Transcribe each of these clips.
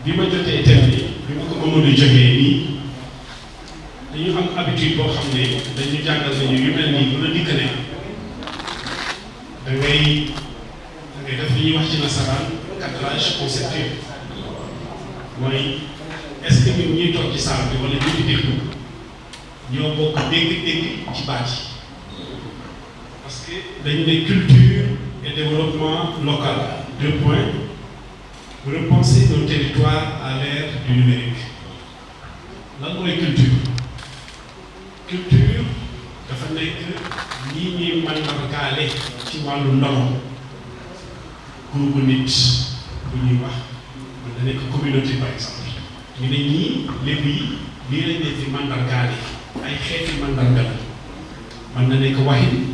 bi ma jotee thème bi ma ko Mamadou jógee nii dañu am habitude boo xam ne dañu jàngal nañu yu mel nii bu la dikk ne da ngay def li ñuy wax ci nasaraan cadrage conceptuel mooy est-ce que ñun ñuy toog ci salle bi wala ñu di déglu ñoo bokk dégg-dégg ci baat yi parce que dañu ne culture et développement local, 2 points, repenser nos territoires à l'ère du numérique. Lan mooy culture culture dafa nekk ñi ñuy mandargaale ci wàllu ndono groupe nit bu ñuy wax mën na nekk communauté par exemple ñu ne ñii léegi lii lañ leen fi mandargaale ay xeeti mandarga la mën na nekk waxin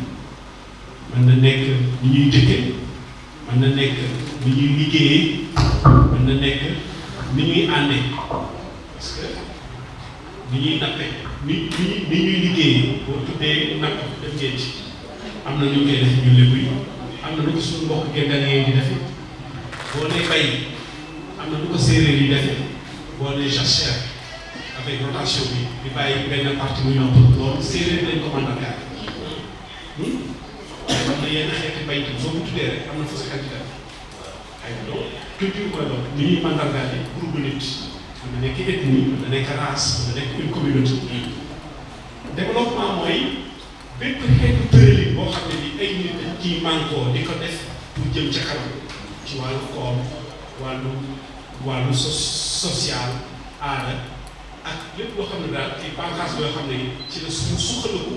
mën na nekk ni ñuy dëkke mën na nekk ni ñuy liggéeyee mën na nekk ni ñuy àndee parce que ni ñuy nappe ni ñuy liggéeyee boo tuddee napp dem ngeen ci am na ñu koy def ñu lébu yi am na lu ko suñu mbokk gendarmerie di defe boo nee bay am na lu ko séeréer yi defe boo nee jachère avec rotation bi di bàyyi benn partie muy nopp loolu séeréer lañ ko mandargaal am na yenn xeeti mbay soo ko tuddee rek am na fa sa candidat ay donc culture mooy loolu ni ñuy mandargaale groupe nit mën na nekk ethnie mën na nekk race mën na nekk une communauté développement mooy bépp xeetu tëralin boo xam ne ni ay nit dañ ciy mànkoo di ko def pour jëm ca kanam ci wàllu koom wàllu social aada ak lépp loo xam ne daal ci bànqaas boo xam ne ci la suñu suqaliku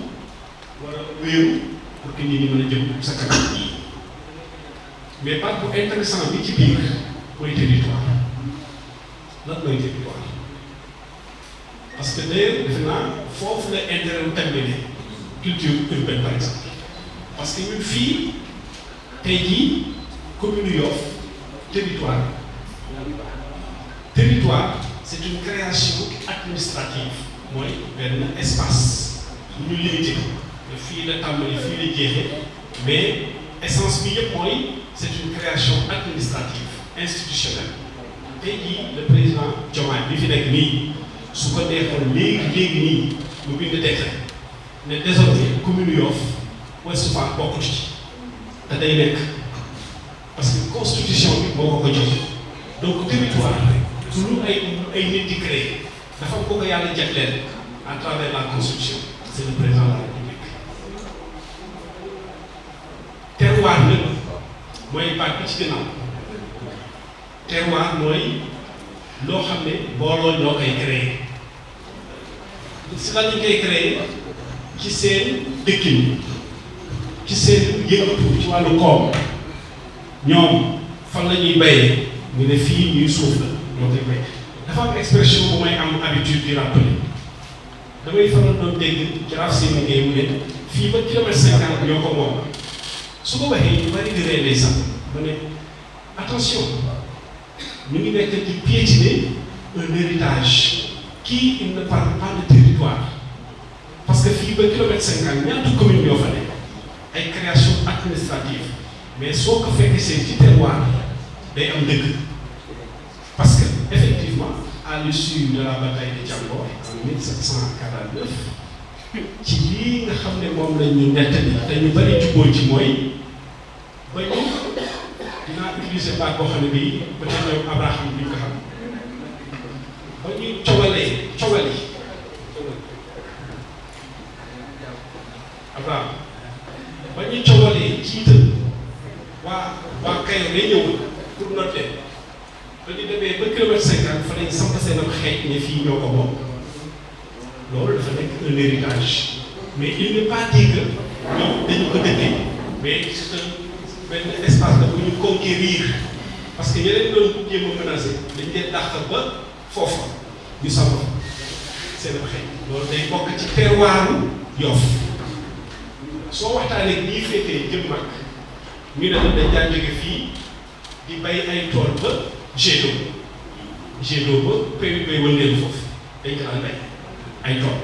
war a wéeru pour que nit ñi mën a jëm sa kanam mais baat bu intéressant bi ci biir mooy territoire lan mooy territoire parce que d'ailleurs defe naa foofu la intérêt wu terminé culture urbaine par exemple parce que ñun fii tey jii commune Yoff territoire c'est une création administrative mooy benn espace bu ñu limité fii la tàmbali fii la jeexee mais essence bi yëpp mooy c'est une création administrative institutionnelle tey jii le président Diomaye bi fi nekk nii su ko neexoon léegi nii mu bind décret ne désormais commune Yoff Ouest Foire bokkut ci te day nekk parce que constitution bi moo ko jox donc territoire du lu ay nit di créer dafa am ko yàlla jagleel à travers la constitution c'est le président de la République. terroir nag mooy baat bi ci ginnaaw terroir mooy loo xam ne booloo ñoo koy créer si la ñu koy créer ci seen dëkkin ci seen yëngatu ci wàllu koom ñoom fan la ñuy bayee ñu ne fii ñuy suuf la ñoo koy bay dafa am expression bu may am habitude di rappeler damay faral doon dégg jaraaf seen liggéey mu ne fii ba kilomètre 50 ñoo ko moom su ko waxee ñu bari di ree sax mu ne attention ñu ngi nekk di piétiner un héritage qui il ne parle pas de territoire parce que fii ba kilomètre 50 ñaata commune ñoo fa nekk ay création administrative mais soo ko fekkee seen ci terroir day am dëgg parce que effectivement à l'issue de la bataille de Diambo en 1749 ci lii nga xam ne moom la ñu nettali te ñu bari jubboo ci mooy ba ñu dinaa utiliser baat boo xam ne bii peut-être ñoom Abraham bi ñu ko xam ba ñuy cowali Abraham ba ñuy cowalee jiital waa Kayoor day ñëw pour noter ba ñu demee ba kilomètre 50 fa lañ samp seen am xeej ne fii ñoo ko moom loolu dafa nekk un héritage mais il n'est pas dit que ñoom dañu ko dëkkee mais c'est benn espace la bu ñu conquérir parce que yeneen doon jéem a menacé dañ leen dàq ba foofa ñu samp seen am xeej loolu day bokk ci terroiru Yoff soo waxtaanee ñii féetee jëm mag ñu ne la dañ daan jóge fii di bay ay tool ba G2 ba PUB wëndeelu foofu dañ ko daan bay ay tool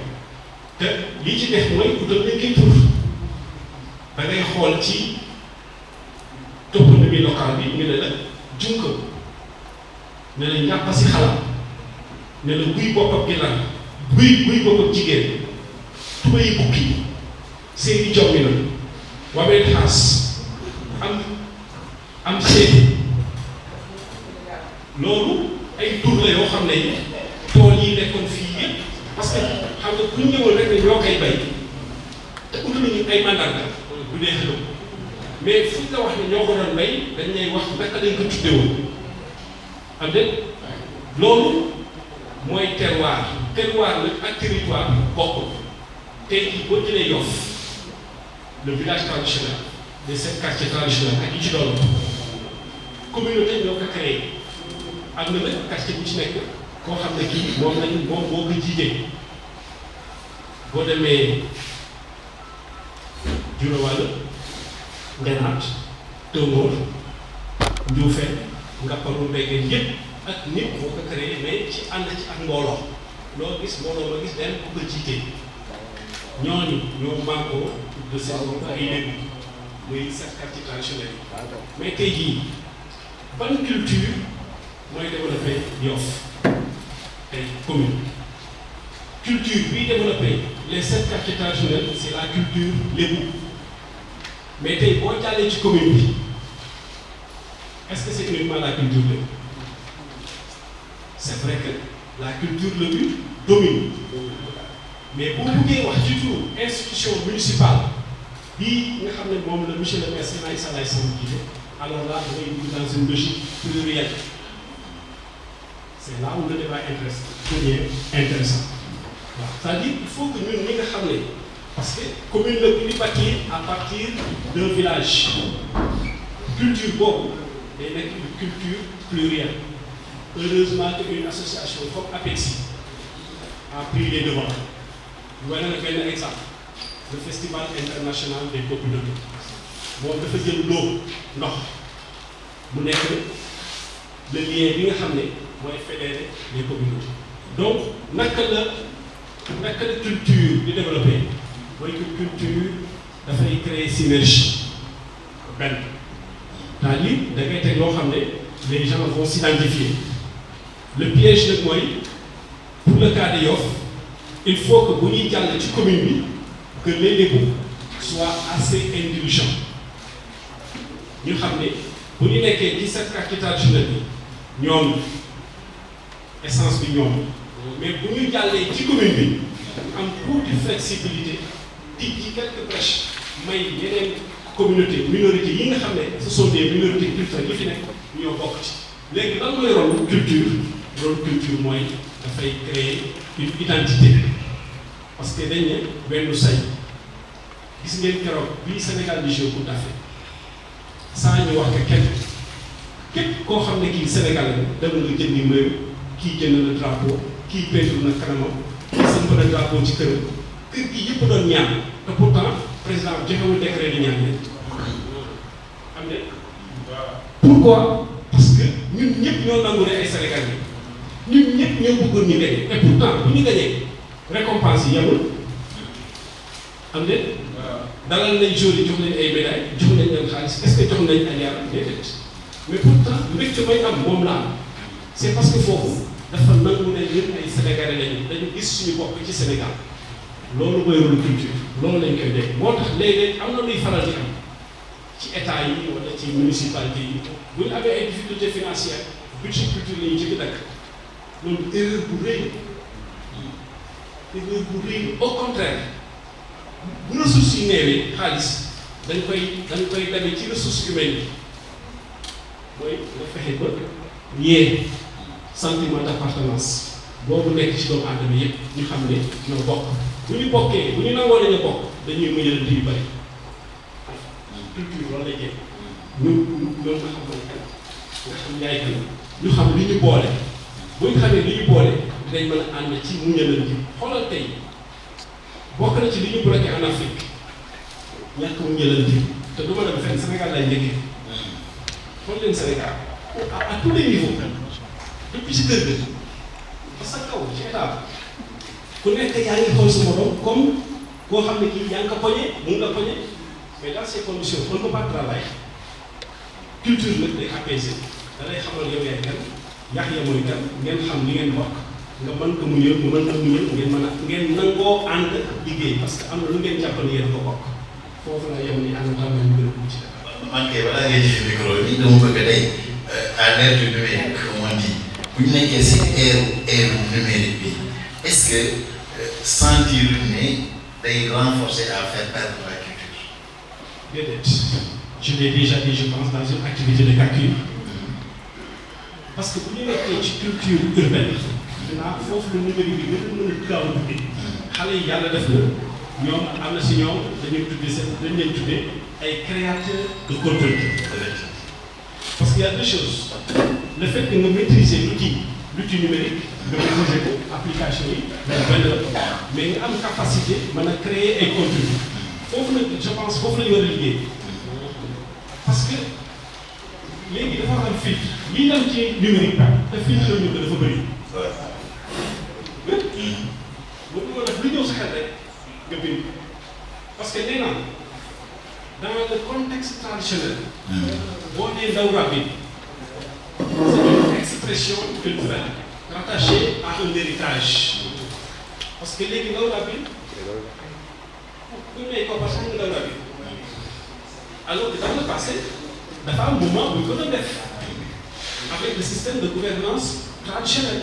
te lii ci def mooy utal nañ koy tur da ngay xool ci toponymie locale bi ñu ne la Junka ne la ñàpp si xalam ne la buy bopp ak ginnaaw buy bopp ak jigéen tubéy bukki seeni jommi na wameen xaas am seeni loolu ay tur la yoo xam ne tool yi nekkoon fii yëpp parce que xam nga bu ñu ñëwoon rek ne ñoo koy bay te ut nañu ay mandarga du dee xelum mais fu ñu la wax ne ñoo ko doon bay dañ lay wax naka lañ ko tuddee woon am de loolu mooy terroir nag ak territoire bokkul tey jii boo jëlee Yoff le village traditionnel les 7 quartiers traditionnels ak yi ci doon communauté ñoo ko créé am na nag quartier bu ci nekk koo xam ne kii moom moo ko jiite boo demee Juróowàll Ngenaat Tóngoor Njuufeen Ngapparu Mbéyeen yëpp ak nit moo ko créé mais ci ànd ci ak mbooloo loo gis mbooloo ma gis den ku ko jiite ñooñu ñoo mànkoo de seen bopp ay léegi muy 7 quartiers traditionnels mais tey jii ban culture mooy développé Yoff tey commune culture bii développé les 7 quartiers traditionnels c'est la culture lébu mais tey boo jàllee ci commune bi est-ce que c'est uniquement la culture lébu c'est vrai que la culture lébu domine mais bu buggee wax ci turu institution municipale bii nga xam ne moom la monsieur le maire Seydina Issa Laye Samb jiite alors là da ngay dugg dans une logique plurielle c'est là où le débat devient intéressant waaw c'est-à-dire il faut que ñun ñi nga xam ne parce que commune la bi di bâtir à partir d'un village culture boobu day nekk une culture plurielle heureusement que une association comme APEXI a pris les devants wane na benn exemple le festival international des communautés moom dafa jël loo ndox mu nekk le lien bi nga xam ne mooy fédérer les communautés donc naka la culture di développer mooy que culture dafay créer synergie benn c'est-à-dire da ngay teg loo xam ne les gens vont s'identifier le piège nag mooy pour le cas de Yoff il faut que bu ñuy jàll ci commune bi que les Lébou soient assez indulgents ñu xam ne bu ñu nekkee ci 7 quartiers traditionnels bi ñoom essence bi ñoom mais bu ñu jàllee ci commune bi am tuuti flexibilité tijji quelques brèches may yeneen communauté minorité yi nga xam ne ce sont des minorités culturelles yi fi nekk ñoo bokk ci léegi lan mooy rôle culture mooy dafay créer une identité parce que dañ ne benn say gis ngeen keroog bii Sénégal di jouer Coupe d'Afrique saa ñu wax que képp koo xam ne kii Sénégal la dem nga jëndi mbéy kii jënd na drapeau kii peinture na kanamam kii samp na drapeau ci kër gi yëpp doon ñaan te pourtant président joxewul décret di ñaan leen am ne pourquoi parce que ñun ñëpp ñoo nangu ne ay Sénégalais ñun ñëpp ñoo bëggoon ñu gagné et pourtant bu ñu gagné récompense yi yemul am ne dalal nañ jour yi jox nañ ay médailles jox nañ leen xaalis est-ce que jox nañ ay yaram déedéet mais pourtant mbégte may am moom la am c'est parce que foofu dafa nangu ne ñun ay Sénégalais lañu dañu gis suñu bopp ci Sénégal loolu mooy rôle culture loolu lañ koy dégg moo tax léeg-léeg am na luy faral di am ci état yi wala ci municipalité yi bu ñu amee ay difficultés financières budget culture la ñu ci dakk loolu erreur bu rëy au contraire bu ressources yi néewee xaalis dañ koy demee ci ressources humaines yi mooy nga fexe ba yee sentiment d'appartenance boobu nekk ci doomu aadama yëpp ñu xam ne ñoo bokk bu ñu bokkee bu ñu nangoo nañu bokk dañuy mënalante yu bari culture loolu lay jël ñun nga xam mooy kan nga xam yaay kan ñu xam li ñu boole bu ñu xamee li ñu boole dinañ mën a ànd ci muñalante xoolal tey bokk na ci li ñu bloqué en Afrique ñàkk muñalante te du ma dem fenn Sénégal lay njëkkee xool leen Sénégal à tous les niveaux depuis ci kër ga ba sa kaw ci état ku nekk yaa ngi xool sa morom comme koo xam ne kii yaa ngi ko poñe mun nga poñe mais dans ces conditions on ne peut pas travailler culture nag day apaiser da lay xamal yow yaay kan Yaxya mooy kan ngeen xam li ngeen bokk nga mën ko muñal mu mën ko muñal ngeen nangoo ànd liggéey parce que am na lu ngeen jàpp ne yéen ko bokk foofu la yem ni ànd tam ñu gën a ci man kay balaa ngay jël micro bi dama bëgg day à l'ère du numérique comme on dit bu ñu nekkee si ère numérique bi est-ce que sentir ne day renforcer à faire perdre la culture. Déedéet je l'ai déjà dit je pense dans une activité de calcul parce que bu ñu nekkee ci culture urbaine maintenant foofu la numérique bi gën a mën a gaaw a duggee xale yi yàlla def na ñoom am na si ñoom dañuy leen tuddee ay créateurs de contenu. Parce qu'il y a deux choses. Le fait que nous maîtriser l'outil numérique, de maîtriser l'application, mais nous avons une capacité de créer un contenu. Je pense qu'il faut le lier. Parce que les gens ont un filtre. Les gens qui sont numériques, le filtre est de l'autre. Parce que les gens, dans le contexte traditionnel, c'est une expression culturelle rattachée à un héritage. Parce que les gens alors que dans le passé, il y a un moment où il y a avec le système de gouvernance traditionnel.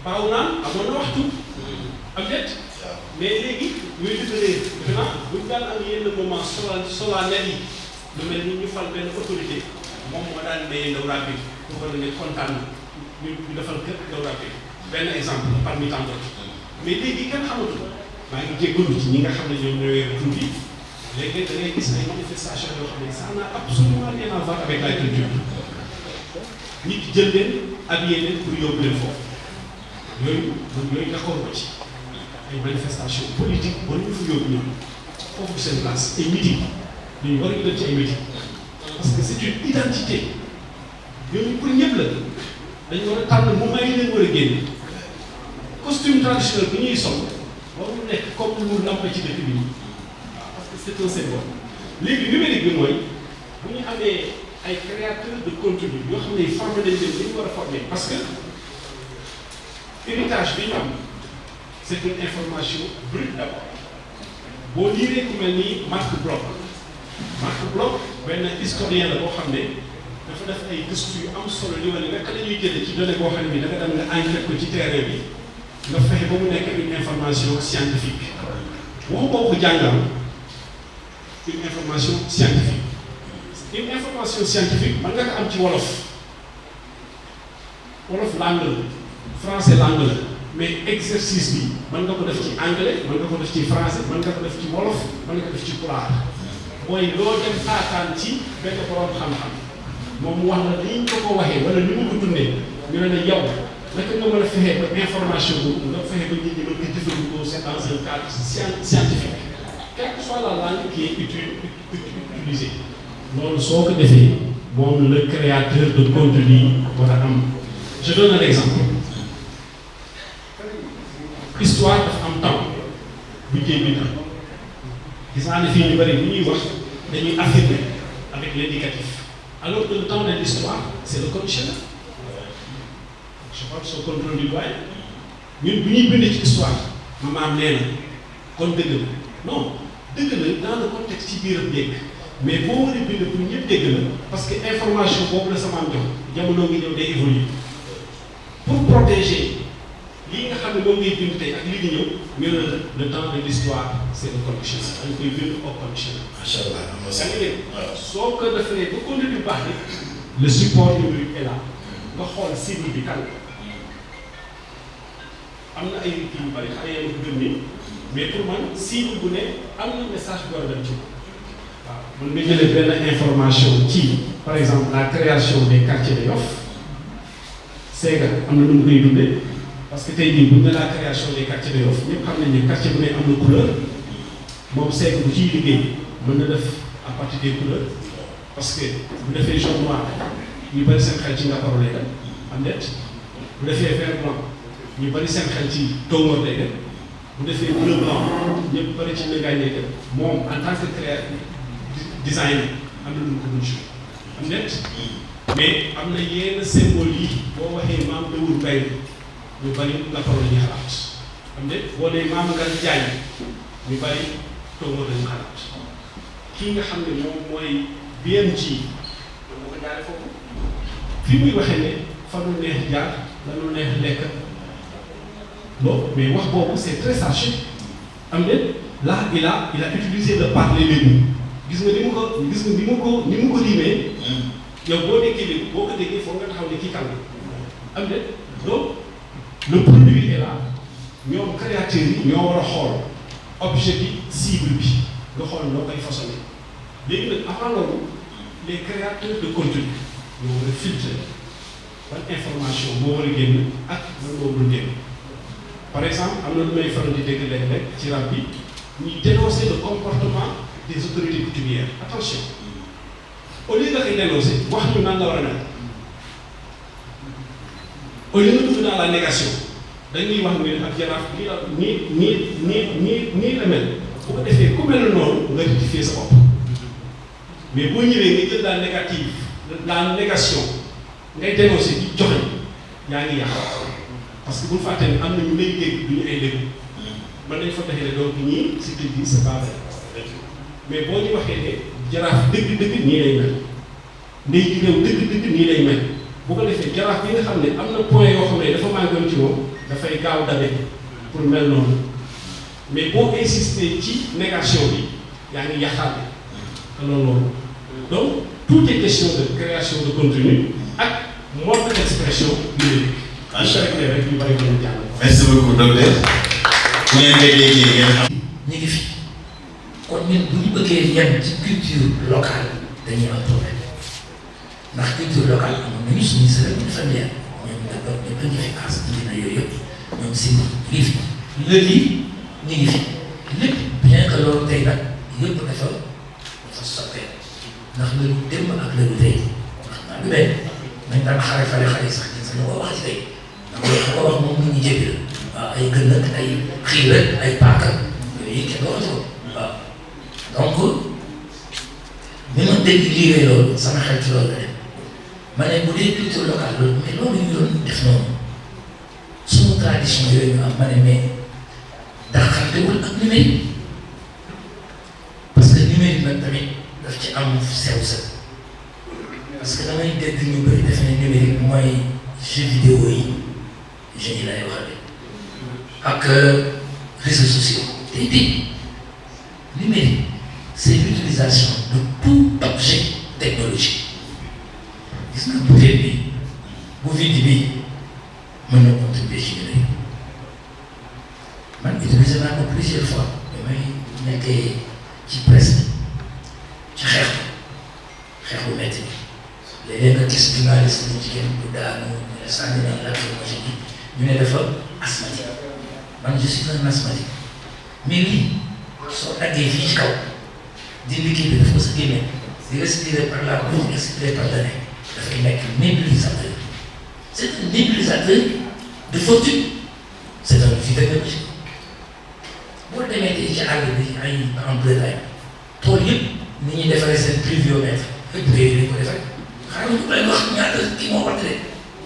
Baouna, à mon tout. Mais les gens, nous avons le moment solennel, nous avons une autorité. Moi, je suis pour que nous content, nous devons faire un exemple parmi tant d'autres. Mais les gens, je suis les manifestations, ça n'a absolument rien à voir avec la culture. Nous devons habiller pour y aller fort. Nous sommes d'accord avec ça. Une manifestation politique, nous devons faire une place. Et midi, nous devons faire une midi. Parce que c'est une identité. Nous devons prendre le moment où nous devons gagner. Costume traditionnel que nous sommes, nous sommes comme nous l'avons fait depuis le début. Parce que c'est un symbole. Les numériques, nous avons des créateurs de contenu. Nous avons des formes de former. Parce que l'héritage, c'est une information brute d'abord. Vous lirez comme Marc Bloch. Marc Bloch, un historien de Bohamé, il a fait des gëstu am solo li wala naka la ñuy jëlee ci données boo xam ne bi da nga dem nga enquête ko ci terrain bi nga fexe ba mu nekk une information scientifique waxu ko jàngal une information scientifique une information scientifique man nga ko am ci wolof langue la français langue la mais exercice bi mën nga ko def ci anglais mën nga ko def ci français mën nga ko def ci wolof mën nga ko def ci pulaar mooy loo dem taataan ci benn borom xam-xam moom wax la ni ñu ko waxee wala ni mu ko dundee ñu ne la yow naka nga mën a fexe ba information boobu nga fexe ba nit ñi mën ko jëfandikoo dans un cadre scientifique quelle que soit la langue qui est utilisée loolu soo ko defee moom le créateur de contenu war a am. Je donne un exemple. Histoire dafa am temps bu jéem a gis naa ne fii ñu bëri bu ñuy wax dañuy affirmer avec l'indicatif alors que le temps de l'histoire c'est le conditionnel. Je crois que c'est au contrôle du doyen ñun bu ñuy bind ci histoire maam nee na kon dëgg la non dëgg la dans le contexte ci biir dégg mais boo war a bind pour ñëpp dégg la parce que information boobu la sama am jox jamono ngi ñëw day évoluer pour protéger. Li nga xam ne moom ngay bind tey ak li di ñëw ñu ne le temps de l'histoire c'est le conditionnel dañ koy bind au conditionnel. Macha Allah am na solo soo ko defee ba contenu baax le support numérique est là nga xool cible bi kan am na ay kii yu bari xale yaa ko gëm ni mais pour man cible bu ne am na message bu war a dem ci waaw mën nga jëlee benn information ci par exemple la création des quartiers de Yoff Séga am na nu mu koy dundee. Parce que tey jii bu ñu la création des quartiers de Yoff ñëpp xam nañ ne quartier bu ne am na couleur moom Seck bu ciy liggéey mën na def à partir des couleurs parce que bu defee jaune noir ñu bari seen xel ci Ngaparou lay dem am net bu defee vert blanc ñu bari seen xel ci Tongoor lay dem bu defee bleu blanc ñëpp bari ci Mégagne lay dem moom en tant que créateur design am na lu mu ko mën am net mais am na yenn symbole yi boo waxee maam Dawur Mbaye ñu bari la parole la ñuy xalaat xam ne boo nee maam Ngal Diagne ñu bari Tongo lañu xalaat kii nga xam ne moom mooy BMG moom moo ko jaaree foofu fii muy waxee ne fa lu neex jaar la lu neex lekk bon mais wax boobu c'est très sage am ne là il a utilisé le parler léegi gis nga ni mu ko limee yow boo déggee léegi boo ko déggee foog nga taxaw ne kii kan la am ne donc le produit est là ñoom créateurs yi ñoo war a xool objet bi cible bi nga xool noo koy façonné léegi nag avant loolu les créateurs de contenu ñoo war a filtrer ban information boo war a génn ak lan moo war a génn par exemple am na lu may faral di dégg léeg-léeg ci rab bi ñuy dénoncer le comportement des autorités coutumières attention au lieu nga koy dénoncer wax ñu nan la war a mel au lieu nga dugg dans la négation dañuy wax ne ak jaraaf nii la nii la mel bu ko defee ku mel noonu nga rectifier sa bopp mais boo ñëwee nga jël la négative la négation ngay dénoncer di joxe yaa ngi yàq parce que bu fàtte ne am na ñu lay dégg du ñu ay dégg mën nañ fa defee ne donc ñii si kër gi c'est pas vrai mais boo ñu waxee ne jaraaf dëgg-dëgg nii lay mel ndey ji réew dëgg-dëgg nii lay mel bu ko defee jaraaf bi nga xam ne am na point yoo xam ne dafa manqué ci moom dafay gaaw dabe pour mel noonu mais boo insister ci négation bi yaa ngi yàqaale te loolu donc tout est question de création de contenu ak mode d'expression numérique. macha allah rek ñu bari ko ñu jàng. merci beaucoup docteur. bu ngeen koy déggee ngeen xam. ñu ngi fi kon ñun bu ñu bëggee yem ci culture locale dañuy am problème ndax culture locale amoon nañu suñu cérémonie familiale ñoom d'abord ñëpp a ngi fi as dina yooyu yëpp ñoom si ngi fi lël yi ñu ngi fi lépp bien que loolu tey nag yëpp dafa soppee ndax lëlu démb ak lëlu tey xam naa du benn nañ daan xare xale sax gis nga ko wax ci tey ndax loolu ko wax moom nit ñi jéggi la waaw ay gën ak ay xiir ak ay paaka yooyu kenn waxatu ko waaw donc bi ma dégg liggéey loolu sama xel ci loolu la dem ma ne bu dee culture locale loolu mais loolu ñu doon def noonu suñu tradition yooyu ñu am ma ne mais daxantewul ak numérique parce que numérique nag tamit daf ci am sew sa parce que damay dégg ñu bëri def ne numérique mooy jeu vidéo yi jeux yi lay waxale ak réseaux sociaux déedéet numérique c'est l'utilisation de tout objet technologique gis nga bouteille bi bu vide bi mën na contribuer ci numérique man utilisé naa ko plusieurs fois damay nekkee ci presse ci xeexu métti bi léeg-léeg nga gis journaliste bu jigéen bu daanu ñu ne sànni nañ lacrymogène bi ñu ne dafa asthmatique man je suis un asthmatique mais lii soo daggee fii ci kaw dindi kii bi dafa ko sa génne di respirer par la bouche expirer par le nez dafay nekk nébulisateur c'est un nébulisateur de fortune c'est un outil technologique boo demee tey ci àll bi ay en Bretagne tool yëpp ni ñuy defaree seen pluviomètre yëpp réew yi ko defee xaaral ñu koy wax ñaata kii moo watt de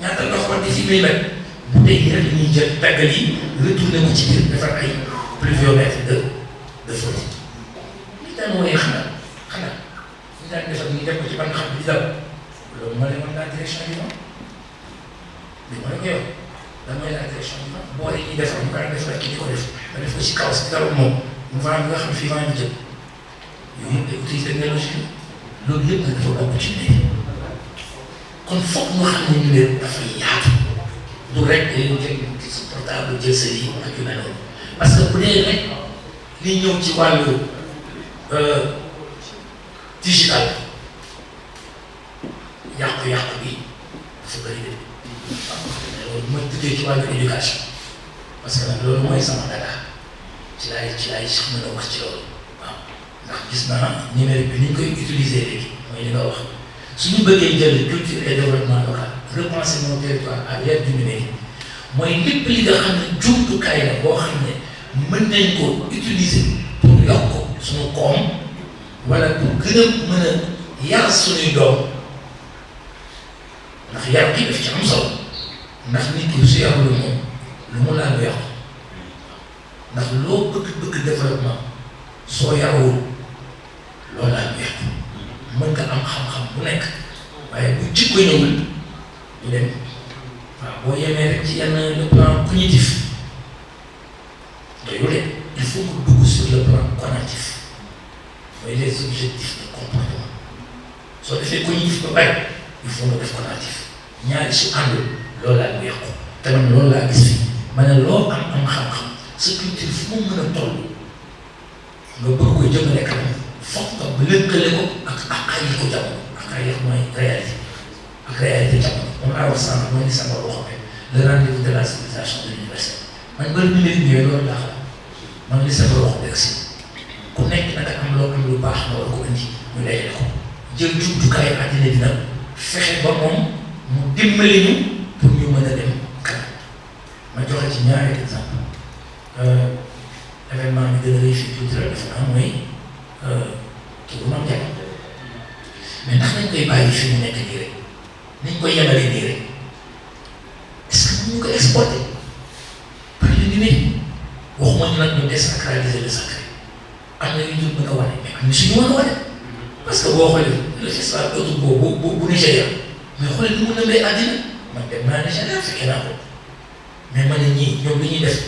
ñaata ndox watt ci millimètre bu tey yi rek la ñuy jël tàggal yi retourné ko ci biir defar ay pluviomètre de fortune li daan mooy xanaa ñu daan defar ñu def ko ci ban xam bi di daw loolu moo leen mën la direction du vent li ma la ko yor lan mooy la direction du vent boole yi ñuy defar bu ko daan defar ki di ko def nga def ko ci kaw si dara moom mu vent bi nga xam fii vent bi jëm yooyu yëpp ay outils technologiques loolu yëpp nag dafa bokk ci mbir kon foog ñu xam ne ñu leen dafay yaatu du rek dañu jël sa portable jël sa lii ak yu mel noonu parce que bu dee rek li ñëw ci wàllu digital yàqu-yàqu bi dafa bëri de waaw loolu mooy tuddee ci wàllu éducation parce que nag loolu mooy sama dara ci laay mën a wax ci loolu waaw ndax gis naa numérique bi ni ñu koy utiliser léegi mooy li nga wax suñu bëggee jël culture et développement local repenser nos territoires à l'aide du numérique mooy lépp li nga xam ne jumtukaay la boo xam ne mën nañ ko utiliser pour yokk suñu koom wala pour gën a mën a yar suñuy doom ndax yar gi daf ci am solo ndax nit ki su yarul moom lu mu laal lu yàqu ndax loo bëgg développement soo yarul loolu laal lu yàqu mën nga am xam-xam bu nekk waaye bu jikko ñëwul du dem waaw boo yemee rek ci yenn le plan cognitif doyul il faut que dugg sur le plan cognitif mooy les objectifs de comportement soo defee cognitif ba bari il faut nga def cognitif ñaari su àndul loolu laa bu yàqu te man loolu laa gis fii ma ne loo am xam-xam sa culture fu mu mën a toll nga bëgg koy jëmale kanam foog nga lëkkale ko ak ay yi ko jamono ak ay yëpp mooy réalité ak réalité jamono moom laa wax sànq mooy li sama loo xam ne le rendez-vous de la civilisation de l'universel man bëri ñu leen ñëwee loolu laa xam man li sama loo xam ne si ku nekk nag am loo am lu baax nga war ko indi ñu dajale ko jël jumtukaayu àddina dina fexe ba moom mu dimbali ñu pour ñu mën a dem kanam ma joxe ci ñaari exemple événement bi gën a réussir culturel dafa am mooy kii bu mam jàpp mais ndax nañ koy bàyyi fi mu nekk nii rek nañ koy yemale nii rek est-ce que mën ñu ko exporter par le numérique waxuma ñu nag ñu désacraliser le sacré am na yu ñu mën a wane mais am na suñu mën a wane parce que boo xoolee le festival autour bu Nigéria mais xoolee du mu lëmbee àddina man dem naa Nigéria fekkee naa ko mais ma ne ñii ñoom li ñuy def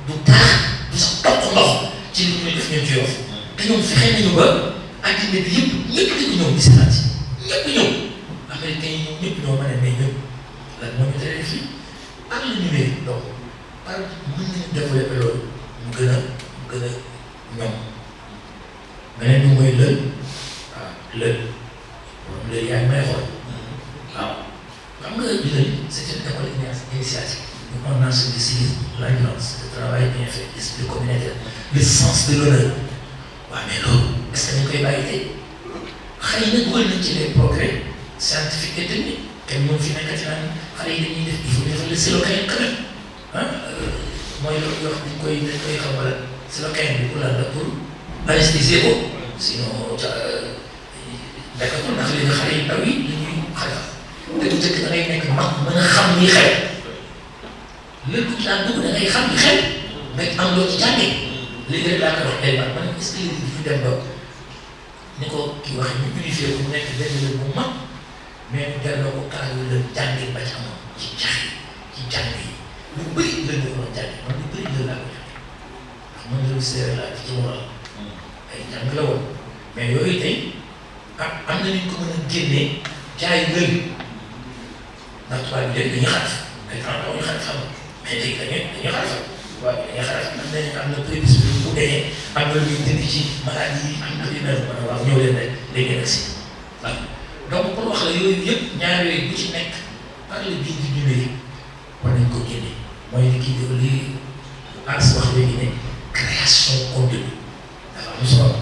du taax du sax toq ndox ci li ñuy def ñoom ci Yoff te ñoom fexe nañu ba àddina bi yëpp ñëpp di ko ñëw di seetaan si ñëpp ñëw américains yi ñoom ñëpp ñoo mën a mais ñëpp lan moo ñu tere fii ak le numérique donc par mën nañu développer loolu mu gën a ñoom beneen bi mooy lël waaw lël moom lël yaa ngi may xool waaw xam nga lël c'est une école initiatique on enseigne le civisme, l'alliance, le travail bien fait, l'esprit communautaire, le sens de l'honneur. waaw mais loolu est-ce que dañ koy bàyyi tey xëy na dugal nañ ci les progrès scientifiques et techniques te ñoom fi nekkati naan xale yi dañuy def il faut defal le silocaïne quand même ah mooy loolu wax dañ koy xam wala silocaïne bi pour lan la pour anesthésier ko sinon dakkatul ndax léegi xale yu ndaw yi dañuy xale te bu njëkk da ngay nekk mag mën a xam ni xel lépp ci daan dugg da ngay xam ni xel mais am loo ci jàngee léegi rek laa koy wax tey man est-ce que léegi fi dem ba ni ko kii waxee ñu unifié ko mu nekk benn lël bu mag mais ñu delloo ko kaayu lël jàngee ba ci amoon ci jax yi ci jàng yi lu bëri lël nga ko doon jàngee man lu bëri lël laa ko jàngee ndax man lëlu séeréer laa ci moral ay jàng la woon mais yooyu tey am na ñu ko mën a génnee jaay lël ndax tubaab bi léegi dañuy xaat ay temps dañuy xaat xam mais léegi dañuy xaat waaw dañuy xalaat am na prévision bu dee am na lu ñuy dindi ci maladie yi am na lu mel noonu waaw ñëw leen rek léegi nag si waaw donc pour wax la yooyu yëpp ñaar yooyu bu ci nekk par le biais du numérique war nañ ko génne mooy li kii li As wax léegi ne création contenu dafa am solo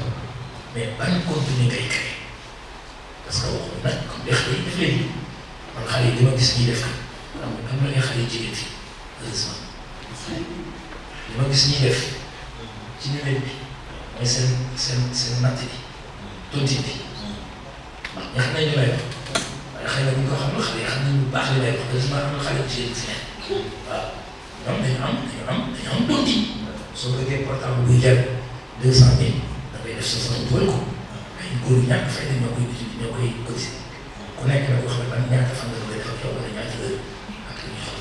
mais ban contenu ngay créer parce que waxoon nag comme def léegi man xale yi dama gis ñuy def am na ay xale yu jigéen fii heureusement li ma gis ñuy def ci numérique bi mooy seen natt bi tontine bi ndax ñax nañ ñu lay wax waaye xëy na bu ñu ko xamul xale yi xam nañ bu baax li lay wax heureusement am na xale bu jigéen fi nekk waaw ñoom dañu am tontine soo bëggee portable buy jar 200 000 da ngay def sa photo dugal ko ay góor yu ñàkk fay ñoo koy utiliser ñoo koy cotiser ku nekk nag wax ban ñaata fan nga koy def ak yow wala ñaata heure ak li ñuy xam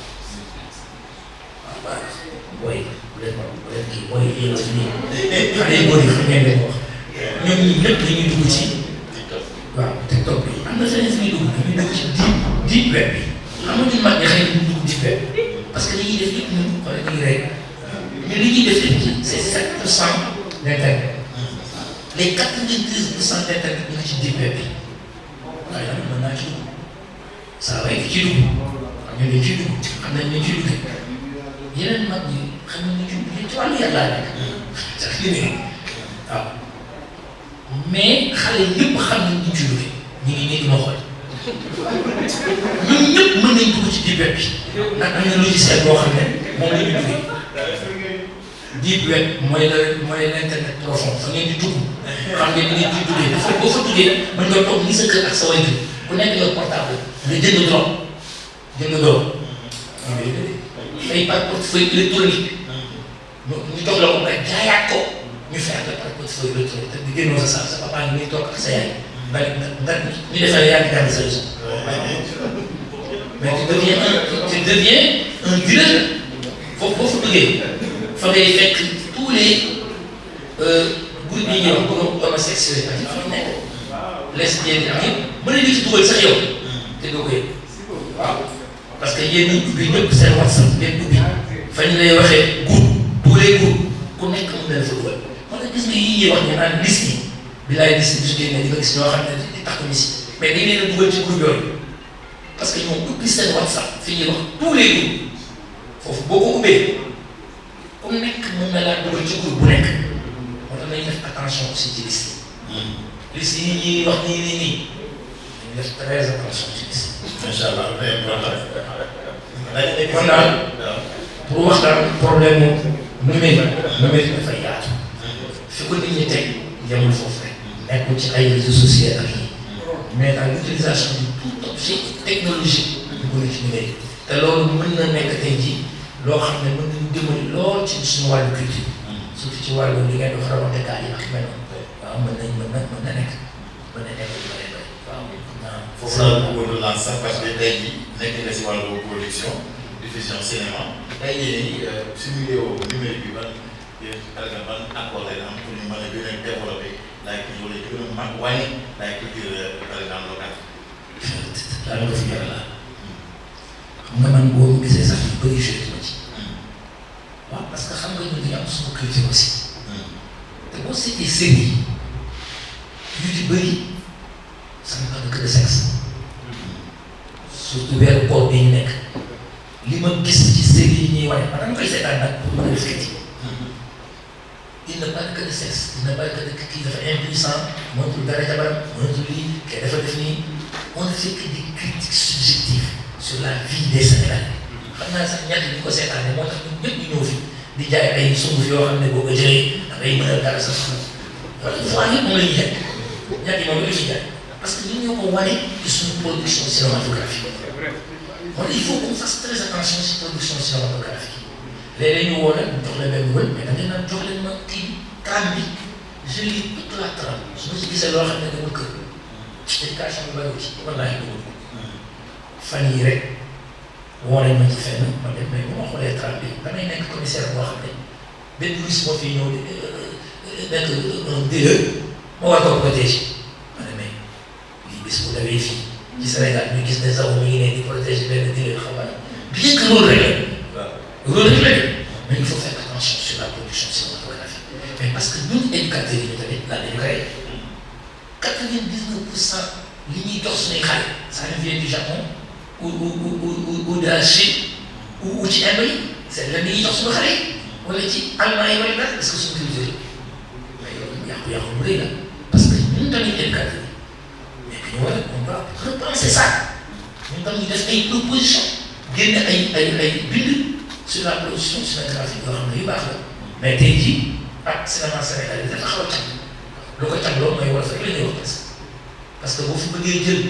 waaw booy bu leen kii booy yéen a nii xale yu góor yi xam ngeen leen wax ñoom ñii lépp dañuy dugg ci waaw TikTok bi am na feneen fi ñuy dugg dañuy dugg ci deep web bi xam nga ñun mag ñi xëy na ñu dugg deep web parce que li ñuy def yëpp ñun wala ñu ngi rey mais li ñuy def yëpp c'est 7% d'internet les 93% d'internet ñu ngi ci deep web bi waaye nag mën naa ci dugg saa waay ci dugg xam nga dañ ciy dugg xam nañ dañ ciy dugg yeneen mag ñi xam nañ ne ci wàllu yàlla nekk sax li ne waaw mais xale yëpp xam nañ ñu ci dugg ñu ngi nii di ma xool ñun ñëpp mën nañ dugg ci deep web bi ndax am na logiciel boo xam ne moom la ñu duggee deep web mooy l'internet profond fa ngeen di dugg xam ngeen ni ngeen di duggee dafa boo fa duggee mën nga toog ni sa kër ak sa waajur ku nekk yor portable nga jënd drone jënd doom fay par portefeuille électronique ñu jox la ko nga jaayaat ko ñu fay par portefeuille électronique te di génnoo sa papa ngi toog ak sa yaay nga ñu defee yaa ngi gànd sa leçon mais tu deviens un dealer foofu boo fa duggee fa ngay fekk tous les groupes yi ñuy wax homosexuels ak fa nekk lesbiennes ak yëpp mën nañu ci dugal sax yow te doo ko yëg waaw parce que yéen ñi ubbi ñëpp seen WhatsApp ngeen ubbi fa ñu lay waxee groupe tous les groupes ku nekk mën na la fa dugal moo tax gis nga yii ñuy wax ñu naan liste yi bilaay liste bi su génnee di nga gis ñoo xam ne di takku ni si mais dañ leen a dugal ci groupe yooyu parce que ñoom ubbi seen WhatsApp fi ñuy wax tous les groupes foofu boo ko ubbee ku nekk mën na laa dugal ci groupe bu nekk moo tax nañ def attention aussi ci liste yi liste yi ñuy wax nii dañuy def très attention ci liste macha allah kon daal pour wax daal problème numérique dafay yaatu fi ko nit ñi teg yemul foofu rek nekkul ci ay réseaux sociaux ak yi mais dans l'utilisation de tout objet technologique dugg na ci numérique te loolu mën na nekk tey jii loo xam ne mën nañu dimbali lool ci suñu wàllu culture surtout ci wàllu li ngeen wax rawante gaal yi ak mel noonu waaw mën na nekk lu bëri bëri waaw foofu laa bëggoon a lancer sax parce que tey jii nekk na si wàllu production diffusion cinéma tey jii suñu réew numérique bi ban par exemple ban accord lay am pour ñu mën a gën a développer la culture wala gën a mag wàññi la culture par exemple locale. daal nga fi yore laa xam nga man boo ma gisee sax yu bëri joué ma ci waaw parce que xam nga ñun dañu am suñu culture aussi te boo seetee série yu ci bëri ça ne parle que de sexe surtout weeru koor bi ñu nekk li ma gis ci série yi ñuy wane man dama koy seetaan nag pour mën a def critique il ne parle que de sexe il ne parle que de kii dafa impuissant mënatul dara jabaram mënatul lii kay dafa def nii on ne fait que des critiques subjectives sur la vie des Sénégalais xam naa sax ñett bi ko seetaanee moo tax ñun ñëpp ñu ñëw fi di jaay ay sunguf yoo xam ne boo ko jëlee da ngay mën a dara sa soxla wala fois yëpp moom la ñuy jaay ñett yi moom la ñuy jaay parce que ñun ñoo ko wane ci suñu production cinématographique moo tax il faut qu'on fasse très attention ci production cinématographique léeg-léeg ñu woo nag ñu jox la benn wël mais da ngeen naan jox leen ma kii trame bi je lis toute la trame su ma ci gisee loo xam ne demul kër éducation bi bariwul ci wallaahi dugul fan yii rek woo nañ ma ci fenn ma dem mais bu ma xoolee trame bi damay nekk commissaire boo xam ne benn russe moo fi ñëw nekk un dealer ma war ko protéger ma ne mais lii bis bu dawee fii ci Sénégal ñu gis ne sax mi ngi ne di protéger benn dealer xam nga bien que loolu rek la loolu rek la mais il faut faire attention sur la production cinématographique mais parce que ñun éducateurs yi ñu tamit la dañu koy 99% li ñuy jox suñuy xale ça nous vient du Japon ou de la Chine ou ci Inde yi c'est lan la ñuy jox suñu xale yi wala ci allemand yi wala dara parce que suñu culture mais yow yàqu-yàqu bu rëy la parce que ñun tamit éducateurs yi mais que ñu war a on doit repenser ça ñun tam ñu def ay propositions génne ay bind sur la production cinématographique yoo xam ne yu baax la mais tey jii ak cinéma sénégalais dafa xaw a tànn lu ko tànn loolu mooy wala fa la ñuy wax parce que boo fi bëggee jël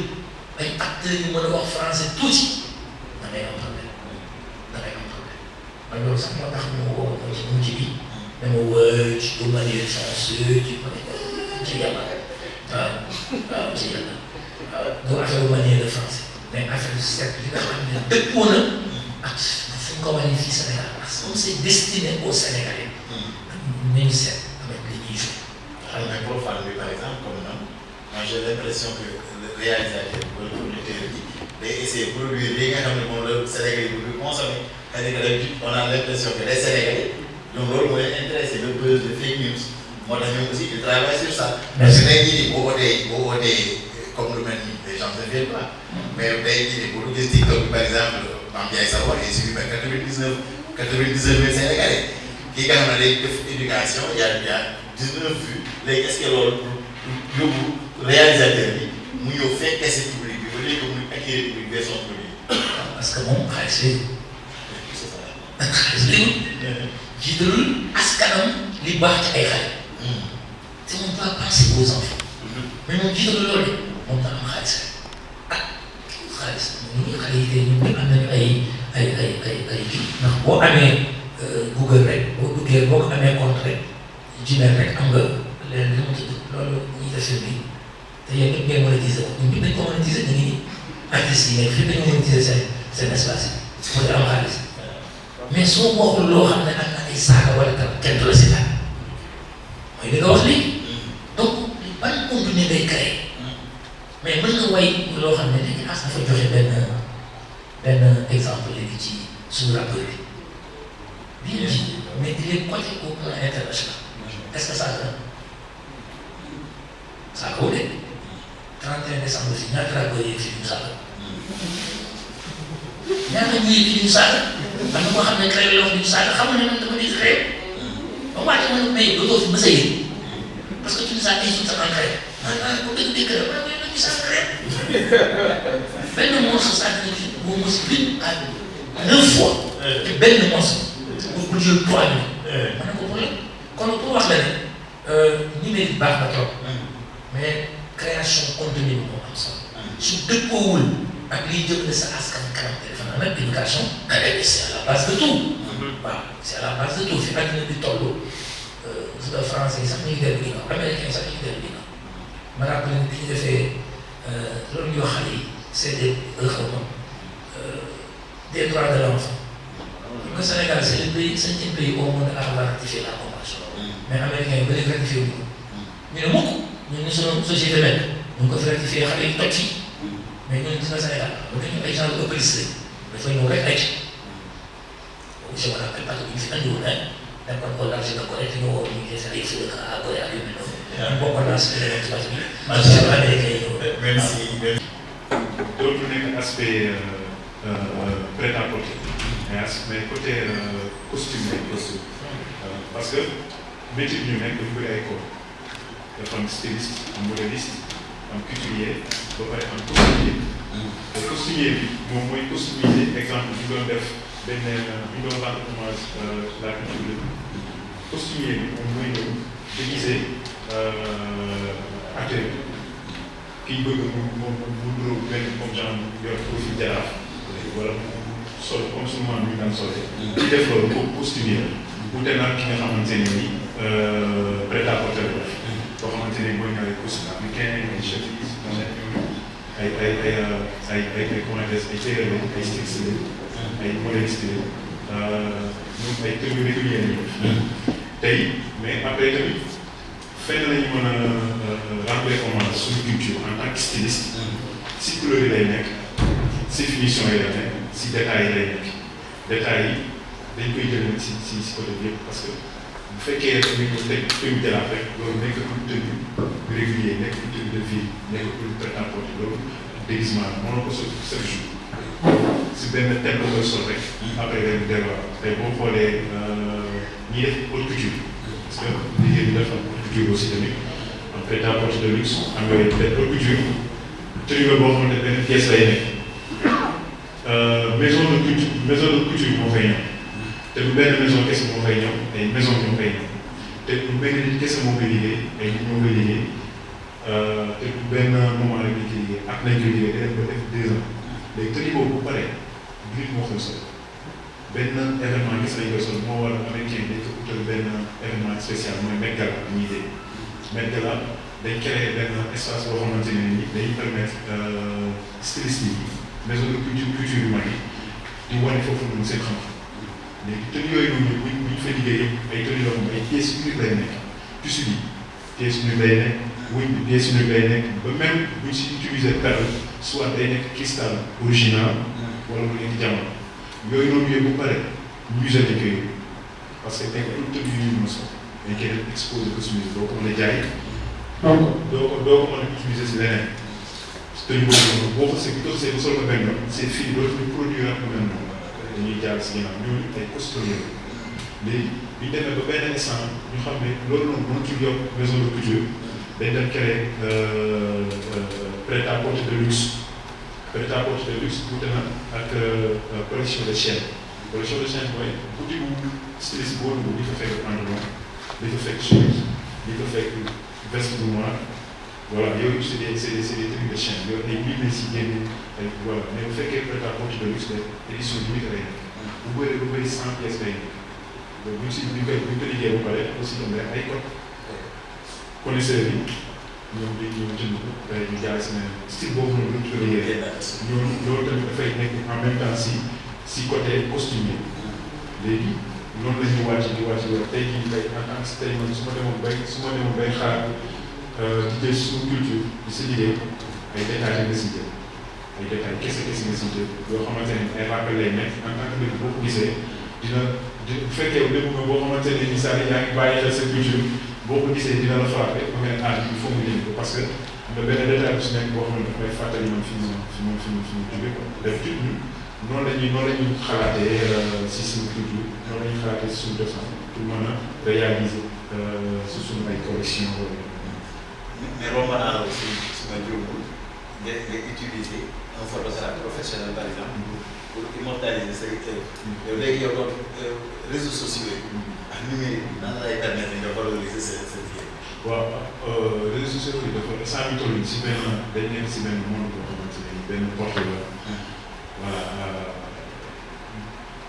ay acteurs yu mën a wax français tuuti da ngay am problème man loolu sax moo tax ñu woo ma ci mujj bi dama wër ci pour manier chanceux ci yàlla waaw ci yàlla waaw doo affaire manier de français mais affaire set li nga xam ne dëppoo na ak fu ñu ko wane fii Sénégal parce que c'est destiné aux Sénégalais nañu seet avec li ñuy joué. xam nga profane bi par exemple comme man moi j'ai l'impression que le réalisateur wala producteur bi day essayer produire li nga xam ne moom la Sénégalais yi bëgg consommer c'est-à-dire que d'habitude on a l'impression que les Sénégalais ñoom loolu mooy intéressé le buzz de fake news moo tax ñoom aussi ils travaillent sur ça. parce que tey jii nii boo wootee comme lu mel ni les gens ne viennent pas mais tey jii nii boo duggee TikTok bi par exemple Mame Ndiaye Savon est suivi par 99 Sénégalais kii nga xam ne day def éducation y a 19 vues léegi est-ce que loolu yóbbu réalisateur bi mu ñëw fekkee si public bi ba léegi muy acquérir public vers son produit. parce que moom xaalis lay jiitalul askanam li baax ci ay xale. te on doit penser aux enfants. mais moom jiitalul loolu de moom na am xaalis rek ah xaalis moom ñu xaalis xale yi tey ñun am nañu ay ndax boo amee Google rek boo duggee boo ko amee compte rek Gmail rek am nga leen li mu tudd loolu ñuy def seen bi te yéen ñëpp ngeen monétiser ko ñun dañ ko monétiser ñu ngi artistes yi nekk fii dañu monétiser seen espace yi pour di am xaalis mais soo waxul loo xam ne am na ay saaga wala kenn du la si daal mooy li nga wax léegi donc ban contenu ngay créé mais mën nga way loo xam ne dañuy as dafa joxe benn exemple léegi ci suñu rappeur bi bien ji mais il est côté au plan international est-ce que ça ko de 31 décembre si ñaata rappeur yi fi ñu saaga ñaata ñuy fi ñu saaga am na koo xam ne créé loo fi ñu saaga xamul ne man dama di créé ba mu wàcce man mais dootoo fi mës a yëg parce que tu nous as insulté en créé bu dëgg la wala wala ñu saaga créé benn morceau saaga nañ fi boo mos bind à 9 fois te benn morceau pour jël 3 minutes ma ne ko problème kon pour wax la ne numérique baax na trop mais création contenu bi moo am solo su dëppoowul ak liy jëmale sa askan kanam te defe naa nag éducation c'est à la base de tout waaw c'est à la base de tout fi àddina bi toll français yi sax ñu ngi dellu ginnaaw américain yi sax ñu ngi dellu ginnaaw ma rappelé ne bi ñu defee loolu ñuy wax xale yi c'est des droits de l'enfant le Sénégal c'est le pays cinquième pays au monde à avoir ratifié la convention mais américain yi ba léegi ratifié wu ko ñu ne mukk ñun ñu sunu société mel ñu ngi ko fi ratifié xale yi toj fii mais ñun gis nga Sénégal ba ñu ay gens yu ëppaliste dafa ñëw rek ay je me rappelle parce que ñu fi andiwoon dañ ko ko largé na ko rek ñu woo ñu def ay feu à Gorée ak yu mel noonu. ñu bokkoon naa si beneen tubaab bi. macha allah américain yi ñëw. merci. dootul nekk aspect prêt-à-porter mais côté costume parce que métier bi ñu nekk dafa bëri ay corps dafa am styliste am modéliste am couturier ba pare am costumier. te costumier bi moom mooy customiser exemple bi ñu doon def benn bi ñu doon rendre hommage la culture costumier bi moom mooy ñëw déguisé acteur bi kii bëgg mu duróo benn comme genre yor profil jaraaf wala sol comme sunu maam ñu daan solee. ki def loolu pour costumier la. wute naa ki nga xamante ne nii prêt-à-porter la def. boo xamante ne mooy ñooy costume africain ay chemise ay comment dire ay tailleur ay styliste ay modéliste ñun ay tenues régulières lañu tey mais après tamit fenn lañu mën a rendre hommage suñu culture en tant que styliste si couleur yi lay nekk si finition yi lay nekk si détails yi lay nekk détails yi dañ koy jëlee si côté bi yëpp parce que bu fekkee rek ñu teg tenue jaraaf rek loolu nekkatul tenue régulier nekkatul tenue de vie nekkatul prêt-à-porter loolu déguisement mënoo ko sotti chaque jour si benn thème la koy sol rek après ren delluwaat tey boo xoolee ñi def haute couture parce que liggéey bi dafa haute couture aussi tamit en prêt-à-porter de luxe am nga def haute couture tenue la boo xamante ne benn pièce lay nekk maison de couture moo fay ñëw te du benn maison kese moo fay ñëw ay maison ñoo fay ñëw te du benn nit kese moo koy liggéey ay nit ñoo koy liggéey te du benn moment rek lañ koy liggéey ak nañ koy liggéey def ba def 2 ans léegi tenue boobu bu paree nit moo koy sol benn événement gis nañ koy sol moo war a américain dañ ko utal benn événement spécial mooy Met Gala bi ñuy dégg Met Gala dañ créé benn espace boo xamante ne nii dañuy permettre styliste yi maison de culture yu mag yi di wane foofu noonu seen xam-xam léegi tenue yooyu noonu bu ñu fa liggéey yëpp ay tenue yoo xam ne ay pièces uniques lay nekk tissu bi pièce unique lay nekk wuñ bi pièce unique lay nekk ba même bu ñu si utiliser perle soit day nekk cristal original wala mu nekk jamono yooyu noonu yëpp bu pare musée dañ koy yóbbu parce que tey tout tenue yu ñu mos a dañ koy def exposé ko si musée doo ko mën a jaay doo ko mën a utiliser si leneen tenue boobu noonu boo ko see bu sol ko benn yoon c'est fini dootuñu produire ak lu mel noonu dañuy jaar si ginnaaw ñooñu ay costumier léegi bi ñu demee ba benn instant ñu xam ne loolu noonu mënatul yokk maison de couture dañ dem créer prêt-à-porter de luxe prêt-à-porter de luxe wute na ak collection de chaîne mooy boutique bu styliste boo dugg di fa fekk pantalon di fa fekk chemise di fa fekk veste bu noir voilà yooyu c'est des trucs de chaîne yooyu ay mille si génn ay voilà mais bu fekkee peut être porte de luxe de édition limite lay nekk bu bëri 100 pièces lay nekk donc bu ñu ko liggéey ba pare aussi am na ay code connaisseurs yi ñoom dañuy ñëw jënd ko pare ñu jaay seen style boobu noonu ñu ko liggéey ñooñu loolu tamit dafay nekk en même temps si côté costume léegi noonu la ñuy wàcc tey jii tey en tant que tey man su ma demoon bay xaar di jël suñu culture di si liggéey ay détails nga si jël ay détails kese nga si jël yoo xamante ne ay rappel lay nekk en tant que nit boo ko gisee bu fekkee lépp nga boo xamante ne ni saa yaa ngi bàyyi xel sa culture boo ko gisee dina la frappé ba nga ne il faut nga jënd ko parce que am na benn détail bu si nekk boo xam ne dafay fàttali man fi mu jógee quoi d'habitude ñun noonu la ñuy xalaatee si suñu culture noonu la ñuy xalaatee si suñu cosaan pour mën a réaliser si suñu ay collection wala. mais romb naa la aussi su ma juumul nga utiliser un photographe professionnel par exemple pour immortaliser say œuvres. yow léegi yow donc réseaux sociaux yi ak numérique bi nan lay permettre nga valoriser sa liggéey. waaw réseaux sociaux yi dafa saa yu toll si benn dañ nekk si benn monde boo xamante ne benn porte la voilà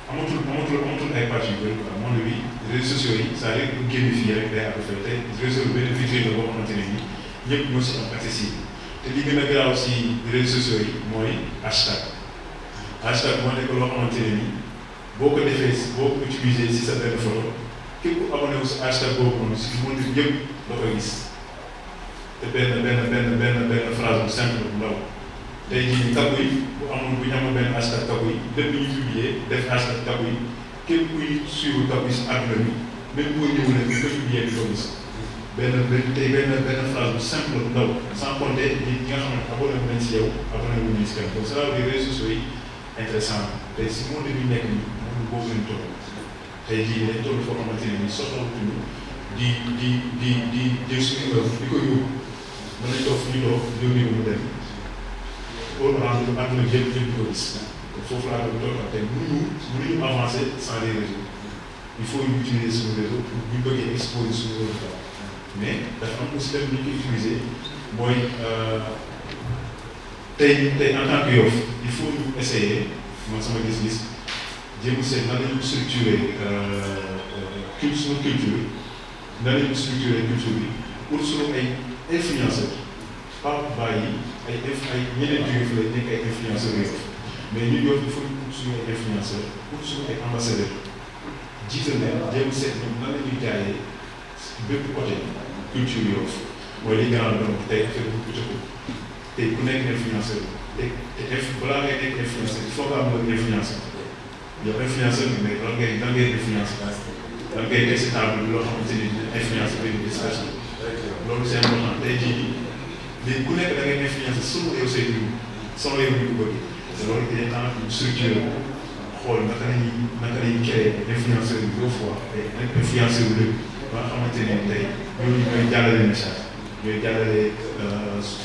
amatul ay pàcc yu bëri quoi monde bi réseaux sociaux yi c'est-à-dire bu génn fii rek day àgg fay te réseau bi benn vitrine la boo xamante ne nii ñëpp ñoo si am accessible te li gën a garaaw si réseaux sociaux yi mooy hashtag moo nekk loo xamante ne nii boo ko defee boo ko utilisé si sa benn photo képp ku abonné wu si hashtag boobu noonu si monde bi yëpp da koy gis te benn phrase bu simple bu ndaw tey jii kàggu yi bu ñu amoon benn hashtag kàggu yi lépp lu ñu publié def hashtag kàggu yi képp kuy suivre kàggu yi si àdduna bi même boo ñëwul rek ñu ko publié di ko gis benn phrase bu simple bu ndaw sans compter ñi nga xam ne abonné wu nañ si yow abonné wu nañ si kenn donc ça veut dire réseaux sociaux yi intéressant tey si monde bi nekk nii moom boobu lañ toll tey jii dañ toll foo xamante ne nii soxlawuñu di jël suñu œuvre di ko yóbbu mën nañ toog fu ñu toog yóbbu mu dem au rang àdduna bi yëpp di ko gis foofu laa doon toog tey mënuñu avancer sans les réseaux il faut ñu utiliser suñu réseau pour ñu bëggee exposer suñu réseau mais dafa am aussi tamit ñu koy utiliser mooy tey en tant que Yoff il faut ñu essayer man sama gis-gis jéem a seet nan la ñu structurer suñu culture nan la ñu structurer culture bi pour suñu ay influenceurs pas bàyyi ay ñeneen jóge fi la nekk ay influenceurs Yoff mais ñun Yoff il faut ñu pour suñu ay influenceurs pour suñu ay ambassadeurs jiital leen jéem a seet ñoom nan la ñuy jaayee bépp côté culture Yoff mooy li gën a doon tey affaire bu tey ku nekk influenceur te balaa ngay nekk influenceur il faut que am nga influenceur yow influenceur bi mais lan ngay influenceur lan ngay teg si table bi loo xamante ni influenceur bi di discussion loolu c'est important tey jii léegi ku nekk da ngay influenceur solo yow say dugub solo yow ñu ko bëgg te loolu dañuy temps structure xool naka lañuy créer influenceur bi deux fois ay influenceur bi ba nga xamante ne tey ñooñu ñooy jàllale message ñooy jàllale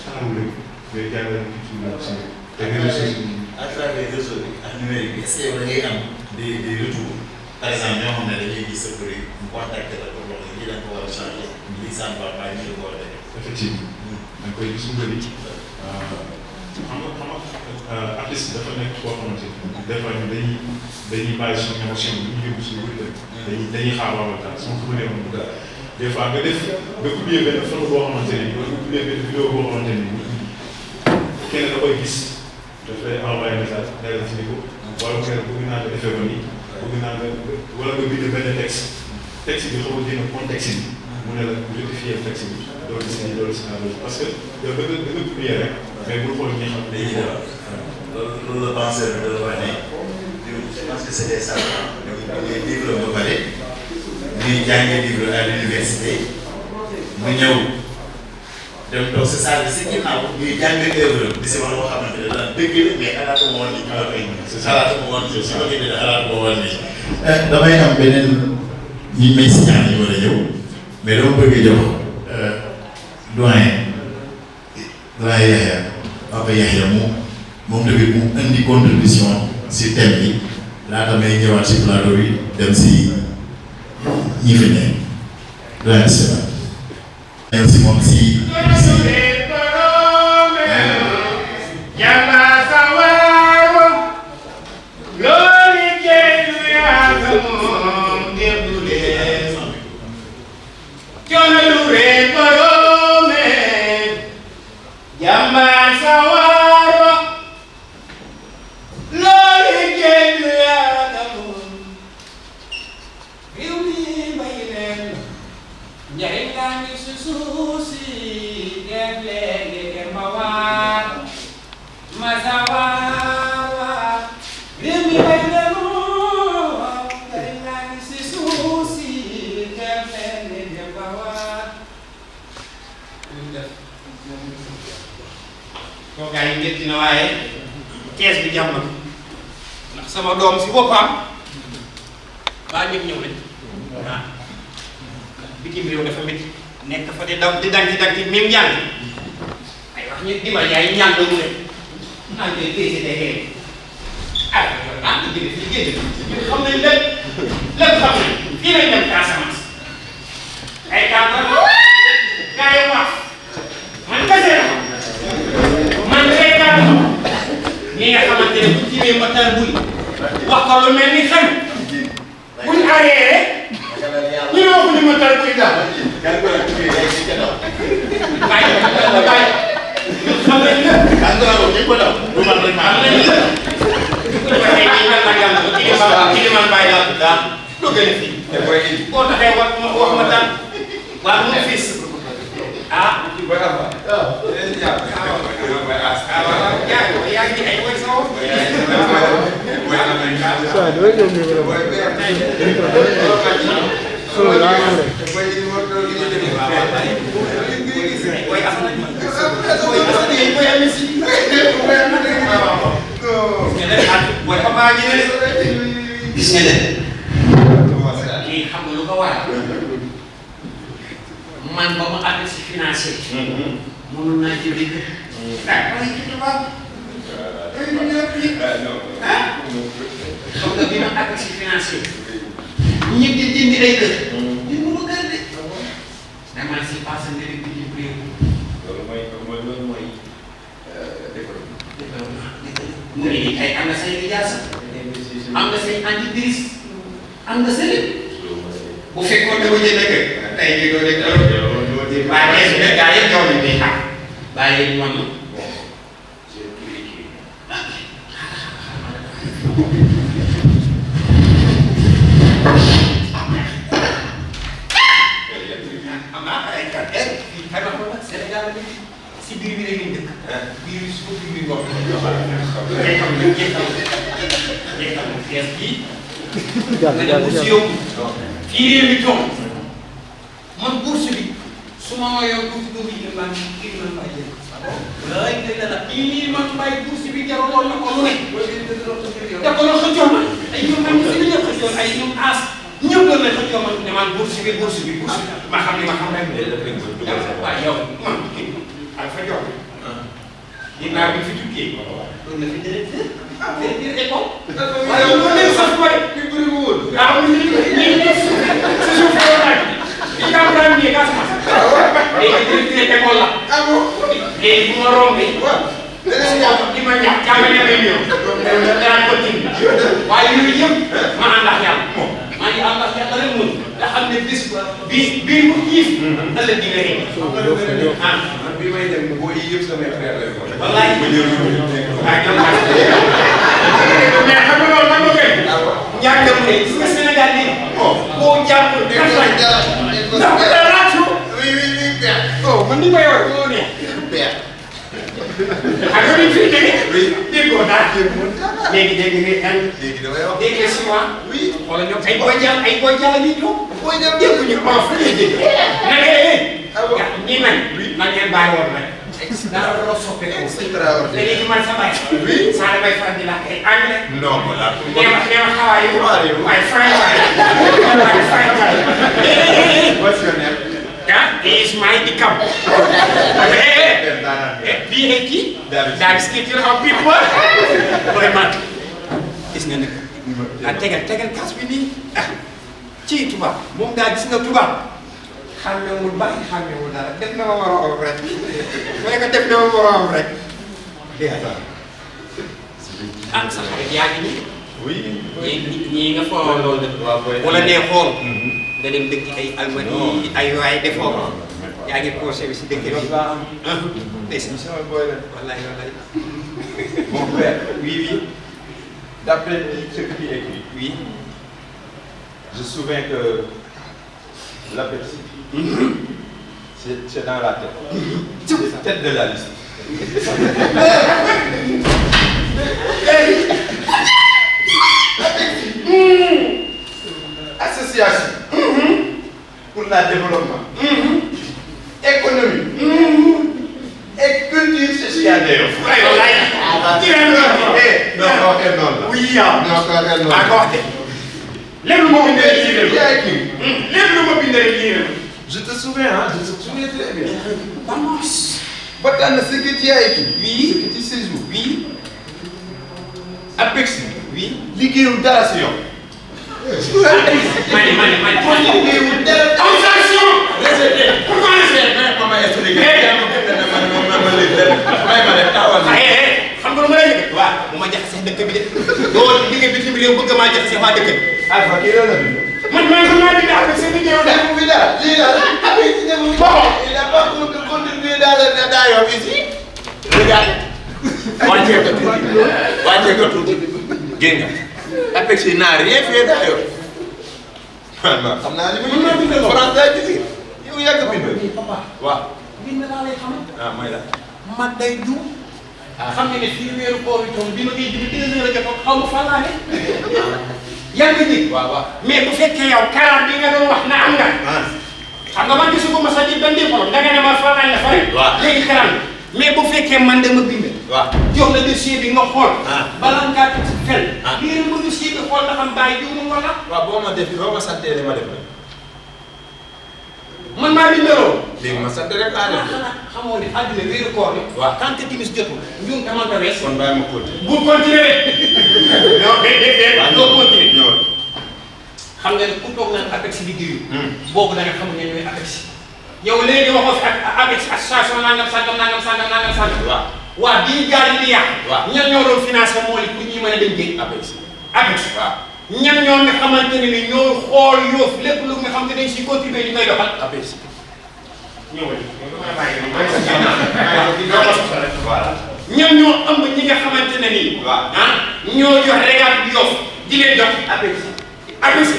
taaru lépp ñooy jàllale culture aussi te réseaux sociaux à travers réseau bi ak numérique bi est-ce que yow da ngay am des retours par exemple ñoo xam ne dañuy gis sa produit mu contacté la pour wax lii dañ ko war a changé lii ça ne va pas nii la ko war a defee. effectivement da nga koy gis mu bëri xam nga artiste dafa nekk koo xamante ni des fois ñun dañuy bàyyi suñu émotion bi ñu yóbbu suñu wër dañuy xaabaabal daal su ma ko mënee woon daal des fois nga publier benn photo boo xamante ni wala nga publier benn vidéo boo xamante ni kenn da koy gis dafay envoyé message dara ci ni ko wala kenn bëgg naa nga defee ko nii bëgg naa nga wala nga bind benn texte bi xaw a génn contexte bi mu ne la rectifier texte bi loolu si nii loolu si naa loolu parce que yow da nga publier rek mais bul xool ñi xam dañuy loolu la penseur bi da la wax ne je pense que c'est des savants ñoom ñuy livre ba pare ñuy jàngee livre à l'université mu ñëw dem toog sa salle bi si ginnaaw ñuy jàng œuvre di si wax loo xamante ne daal dëgg la mais xalaatu ma woon ni ñu la koy xalaatu ma woon si ma gën a xalaatu ma woon ni damay am beneen ñi may si ñaan yi war a ñëw mais dama bëgg jox doyen Yaxya Papa Yaxya moom tamit mu indi contribution si thème bi laata may ñëwaat si plateau bi dem si ñi fi ne doyen Seba si moom si Jamba sawaro lori kedu ya gamu debule Jona lure borome Jamba sawaro lori kedu ya gamu Biumi bayilen Njari kami sususi Geble gemawar Masawawa Biumi bayilen Njari kami sususi Geble gemawar Kok gay ngetti na waaye kees bi jàmm ndax sama doom si boppam baa ñëpp ñëw nañ waaw bitim réew dafa métti nekk fa di daw di dang ci mim njàng ay wax ñu dimbal yaay ñaan la mu ne naan koy PCDE ah ah di jëlee fii génn ñu xam nañ lépp xam nañ fii lañ dem Casamance ay kàmbar gaa yi wax man kese la man reetaan ñi nga xamante ne bu jiwee mbatal buy wax ko lu mel ni xam buñ arrière ñu ne waxuñu mbatal buy daal bàyyi ñu xam nañ lépp Iliman Baye laa tudd daal doo gën a fii boo taxee wax ma daal waa mu fis ah yaa ngi ay woy sa woon gis nga de kii xam nga lu ko waral man ba ma àgg si financier mënoon naa jëli kër waaye kii tubaab xam nga bi ma àgg si financier ñëpp di jëndi ay kër di mu ma kër de dama si passé nga di bitim réew mu ngi ay am nga say lijaasa am nga say entreprise am nga sa lépp bu fekkoon dama jënd kër tey jii doo dégg waaye su dee gaa yëpp jox nañ day xam bàyyi ñu wan am naa ay kàddu fii xëy na xoolal Sénégal la si biir bi rek lañ dëkk biir bi su ko biir bi wax jeexal na kees bii nga dem bourse yóbbu fii réew mi toog man bourse bi su ma mayoo tuuti dugub yi man kii man may jël laay ngay la kii man may bourse bi jaraloon na ko lu ne te ko loolu xëccoo ma ay ñoom man si ñëpp xëccoo ay ñoom aas ñëpp doon na xëccoo ma ne man bourse bi ma xam li ma xam rek waaye yow man kii Alpha Diop ginnaaw bi fi tukkee doon na fi directeur école waaye loolu léegi sax bu bëri bi bëri mu wóor ah ñu si suuf naaj bi kaa daan ñëwee Casamance léegi directeur école la léegi bu ma rombee di ma ñaax jàngale may ñëw danaa continuer waaye yooyu yëpp ma ànd ak yàlla maa ngi ànd ak yàlla rek mun nga xam ne bis bii mu xiif ëllëg di nga rek bi may dem boo yi yëpp samay frère lay ko wallaay ma ñëw mais xam nga loolu man ma koy njàngam ne gis nga Sénégal nii boo jàngul ndax dara raatu oh man ni ma yor loo ne ak ni fi jóge déggoo daal léegi dégg nga léegi damay wax dégg nga chinois oui wala ñoom ay booy jàll ni ñoom booy jàll dégguñu olof fu ñuy dégg na nga ñi nañ na ngeen bàyyi woon rek dara dara soppeeku te léegi man sa bay saa damay faral di làkk ay anglais non voilà nee ma xawaay yu waaye fay waay what's your name that is my income bii ay kii daal skit you how people mooy man gis nga nag ah tegal kaas bi nii ah ci tubaab moom daal gis nga tubaab xàmmewul bàyyi xàmmewul dara def na ma war a am rek mu ne ko def na ma war a am rek Et attends. ah sa xarit yaa ngi nii. Oui. ñii nga fooroon loolu de. wala nee xool. nga dem dëkk ay Almadies ay waay defoo ko. yaa ngi conseil bi si dëkk bi. Sama boy la. wallaay wallaay. Mon frère, oui. D'après ce que tu écris, oui. Je souviens que la Pepsi, c'est dans la tête. C'est tête de la liste. Association pour le développement, économie et culture sociale. Oui, je te souviens, hein, je te souviens très bien. Vamos. Batana, ce que tu as écrit, oui, ce que tu sais où, oui. Apex, oui. Ligue ou Daration. Mani. Pourquoi xam nga lu ma lay yëg. waaw bu ma jaxasee dëkk bi de. doo liggéey bitim réew bëgg maa jaxasee waa dëkk bi. Alpha kii la bind. man xam naa dina avec seen liggéeyu de. Defu fi dara lii la Apex defu fi dara. Il n'a pas contribué dans yow ici. Regarde. wàccee ko tuuti. Gën nga. Apex n'a rien fait dans yow. man xam naa li muy bind français bi yow yàgg bind. waaw. bind laa lay xamal. ah mooy la. man day ju. xam nga ne fii weeru koor yi toog bi ma koy jiw 2 heures a jotoon xaw ma fan laa ne. yaa ngi dégg. waaw. mais bu fekkee yow 40 bi nga doon wax na am nga. xam nga man gisu ko ma sa ji benn diplôme danga ne ma fan laa ne fa rek. waaw léegi 40 mais bu fekkee man dama bind. waaw jox la dossier bi nga xool. bala ngaa teg si xel. lii rek ma dossier bi xool nga xam bàyyi jiw mu wala. waaw boo ma santee li ma def rek. man maa bindaloo. léegi ma sant rek laa def. xamoo ne àdduna weeru koor bi. waaw tant que timis jotul ñun dama ko wees. kon bàyyi ma continuer. bu continuer rek. non déedéet doo continuer. ñëw. xam nga ne ku toog naan Apex liggéeyu. boobu da nga xam ne ñooy Apex. yow léegi waxoo fi ak Apex association nangam sangam. waaw. waa bii gaal yi di yàq. waaw ñan ñoo doon financé moo li pour ñuy mën a dem géej. Apex. waaw. ñan ñoo nga xamante ne ni ñoo xool yoof lépp lu nga xam te dañ si contribuer ñu koy doxal. Apex. ñëwal. voilà. ñan ñoo ëmb ñi nga xamante ne nii. waaw ñoo jox régal bi yoof di leen jox Apex.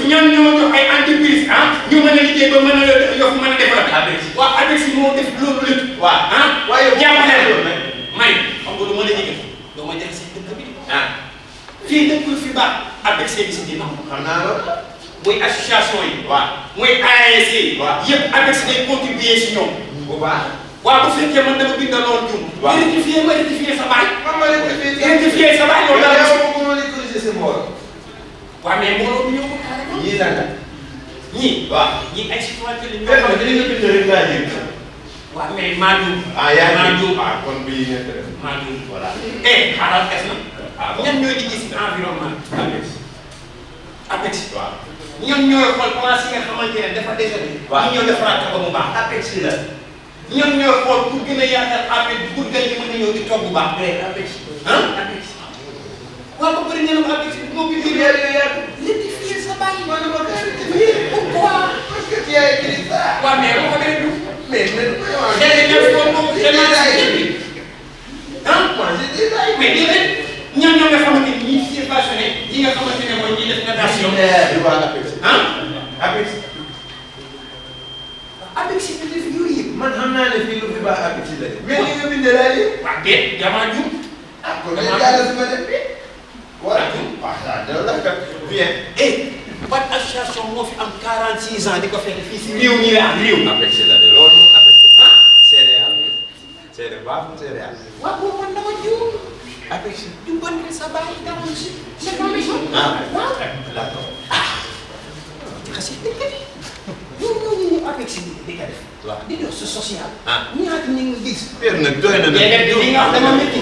ñan ñoo jox ay entreprise ñu mën a liggéey ba mën a yoof mën a développé. waaw Apex moo def loolu lépp. waaw waaye jàppale loolu may xam nga du ma la jege doo ma jax si dëkk bi. fii dëkkul fi baax Apex yi si dina xam naa loolu. muy association yi. waaw muy ASC. waaw yëpp Apex day contribuer si ñoom. bu baax. waaw bu fekkee man dama bindaloon jum. waaw rectifier sa baay. ma rectifier sa baay yow dara. waaw mais mbooloo bi ñëw ko carrément. ñii lan la. ñii. waaw ñii ay citoyen lañu. benn bi dañu bind rek laa jël. waaw mais maa juum. yaa ngi kon bii nekk rek. maa juum. voilà. xaaral des na. ñan ñooy liggéey si environnement. Apex. waaw. ñoom ñooy xool place yi nga xamante ne dafa désolé. waaw ñu ñëw defaraat ko ba mu baax. Apex la. ñoom ñooy xool pour gën a yaatal Apex pour gën a mën a ñëw di toog bu baax. Apex. Apex. waaw ba bëri ngeen am Apex bi moo bind rectifier sa baay. Pourquoi? Parce que tu as écrit ça. waaw mais boo ko defee du. mais mais déedéet ñoom ñoo nga xamante ni ñii si passionné yi nga xamante ne mooy ñiy def natation. Apex. Apex yi def yooyu yëpp. man xam naa ne fii lu fi baax Apex la de. mais li nga bind laa lii. waaw déet jamono jum. kon dañu jàll si ma def bi. voilà la kat bien. ban association moo fi am 46 ans di ko fekk fii si réew mi la am réew. Apex la de loolu moom Apex. CEDEA. CEDEA baaxul CEDEA. waaw boobu man dama jiw. Apex. du bon sa bàyyi dara si sa commission. waaw d'accord. xasee dëkk bi ñu Apex bi di ko def. waaw di def sa social. ñaata ñu ngi gis. père nag doy na nag. li nga wax dama métti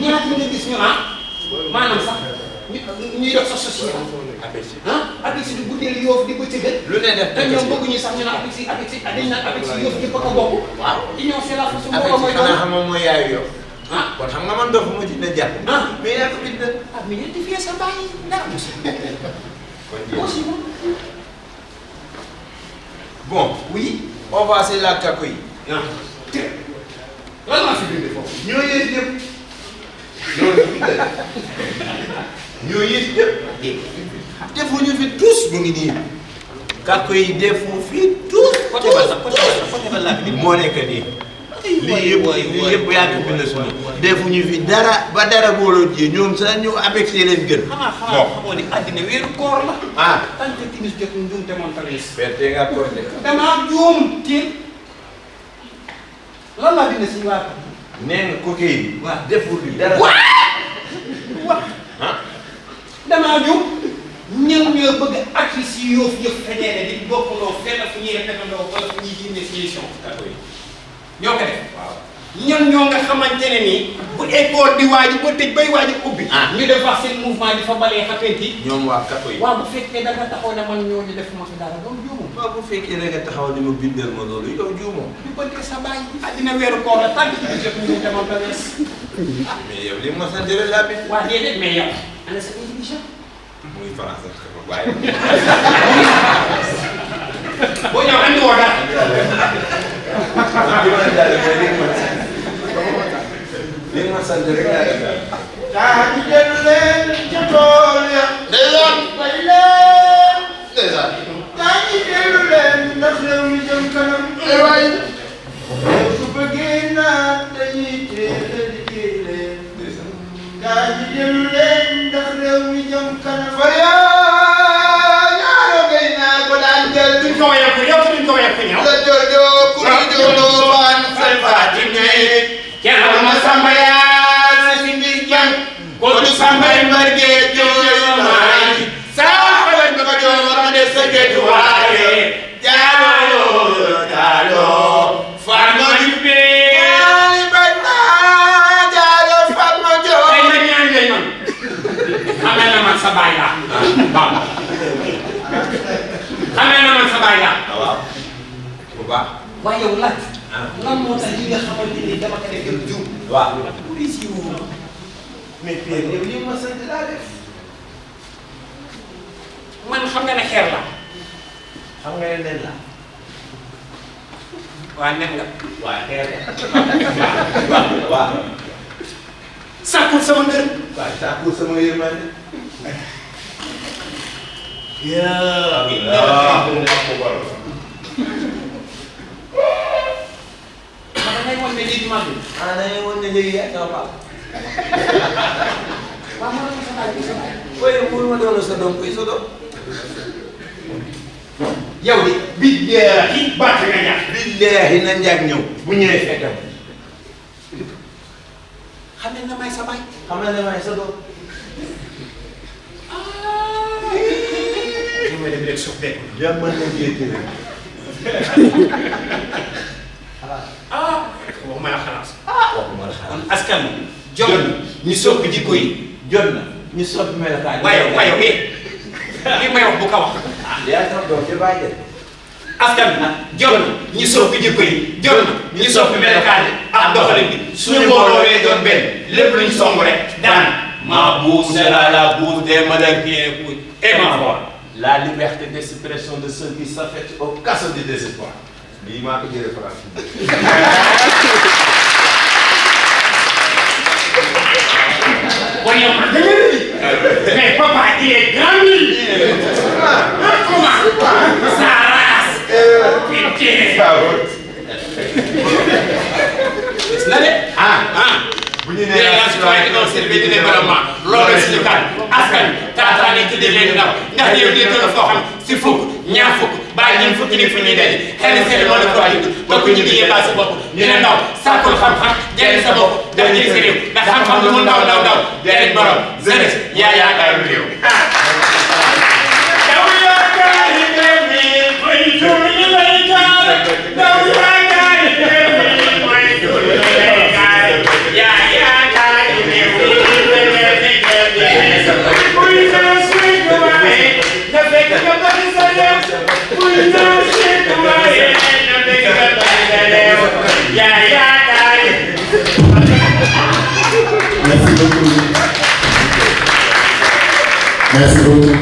ñaata nga gis ñu maanaam sax ñuy def sa social. Apex. Apex di guddeel yoof di bëccëg. lu ne def te ñoom bëgguñu sax ñu ne Apex dañ naan Apex yoof di bëgg a bokk. waaw union c'est la force Apex xanaa xam nga mooy yaayu yow. ah kon xam nga man dof ma ci ne jàpp. mais yaa ko bind. ah mais yéen di fiyee sa bàyyi dara mos. kon aussi bon oui on va essayer la kako yi. ah lan maa fi bindee foofu. ñoo yées ñëpp. loolu bindal ñoo yées ñëpp. defuñu fi tous mu ngi nii. kako yi defu fi tous. côté ba la moo nekk nii. lii yëpp yaa ngi bind suñu defuñu fi dara ba dara booloo ji ñoom sax ñu avec see leen gën. xanaa xamoo ni àddina weeru koor la. ah. tant que timis jot njuum te moom tamit. perte nga koor de. damaa juum tiil lan laa bind si waa nee nga coquille bi. waaw deful li dara. wax ah. damaa juum ñoom ñoo bëgg ak si yoof yëpp fédéré di bokkandoo fenn fu ñuy répétandoo wala fu ñuy génne si émission. ñoo ko def. waaw ñoom ñoo nga xamante ne nii bu école di waaj ba tëj bay waaj a ubbi. ñu def wax seen mouvement di fa balee xapenti. ñoom waa kako yi. waaw bu fekkee da nga taxaw ne man ñooñu def ma fi dara doon juumoo. waaw bu fekkee da nga taxaw ni ma bindal ma loolu yow juumoo. di ko dee sa bàyyi. àddina weeru koor la tànn ci jot ñu demoon ba wees. mais yow li ma sant rek laa bind. waa déedéet mais yow. ana sa intelligence. muy français waaye. boo ñëw andi woo dara. li ma sant rek laa def. daa ñu dellu leen ca tool ya. ndeysaan bay leen. ndeysaan daa ñu dellu leen ndax réew mi jëm kanam. waay su bëggee naat dañuy teel a liggéey leen. daa ñu dellu leen ndax réew mi jëm kanam. far yaa ñaaro gay naa ko daan jël duñ ko wayal ko yow duñ ko wayal ko ñëw. la jojo kuri jojo baan sal Fatime kenn ma samba yaa si mbir jam ko du sambay mbarge jojo maay saa xalat ko jojo ma de sa getu waaye jaalo jaalo farma jubbe ay banna jaalo Fatma Jo ay ma ñaan ngay man xamal na man sa baay la waaw xamal na man sa baay la waaw bu baax. waaye yow laaj lan moo tax li nga xamante ni dama ko def yow juum waaw. police yi wu mais Pierre yow li ma sant laa def. man xam nga ne xeer la xam nga ne nen la. waa nen nga waaw xeer la. waaw. sàkkul sama ngërëm waaw sàkkul sama yërmande. ma da ngay wan ne lii mag bi ah da ngay wan ne léegi yaa sama papa. waaw ma doon sa baay bi sa baay waaye pour ma doon sa doom koy sa doom. yow de billaahi bàtt nga ñàkk billaahi na njaag ñëw bu ñëwee fekkam. xam ne na may sa baay xam na ne maay sa doom. li may dem rek soppeeku jàmm na jéete rek. waxuma la xalaat waxuma la xalaat. kon askan wi jot na ñu soppi jikko yi jot na ñu soppi melokaan. waaye li may wax bu ko wax yaa tax doom ci bàyyi de. askan wi jot na ñu soppi jikko yi jot na ñu soppi melokaan yi ak doxalin bi suñu mbooloo wee doon benn lépp luñ song rek daan ma bouse sera la bouse des malheurs qui écoutent et ma foi La liberté d'expression de ceux qui s'affectent au casse du désespoir. lii maa ko jëlee France. bon yow man dëgg la mais papa il est grand comment sa race pitié gis na de bu ñu nee naa si waaye di doon servi di développement loolu si ñu kan askan taataane ci leen ndaw ndax yow di toll foo xam si fukk ñaar fukk bàyyi ñeent fukki nit fu ñuy daje xëy na seen loolu foo yëg bokk ñu ngi yëbaa sa bopp ñu ne ndaw sàkkul xam-xam jëriñ sa bopp daf ñuy si réew ndax xam-xam lu mu ndaw ndaw ndaw jëriñ borom jeunesse yaa yaakaaru réew daw yaakaari réew mi mooy jur ñu lay kaar daw yaakaari réew mi mooy jur ñu lay kaar yaa yaakaari réew mi kuy sa suy ko waxee na fekk nga bari sa réew kuy sa suy ko waxee na fekk nga bari sa réew yaa yaakaari Merci beaucoup.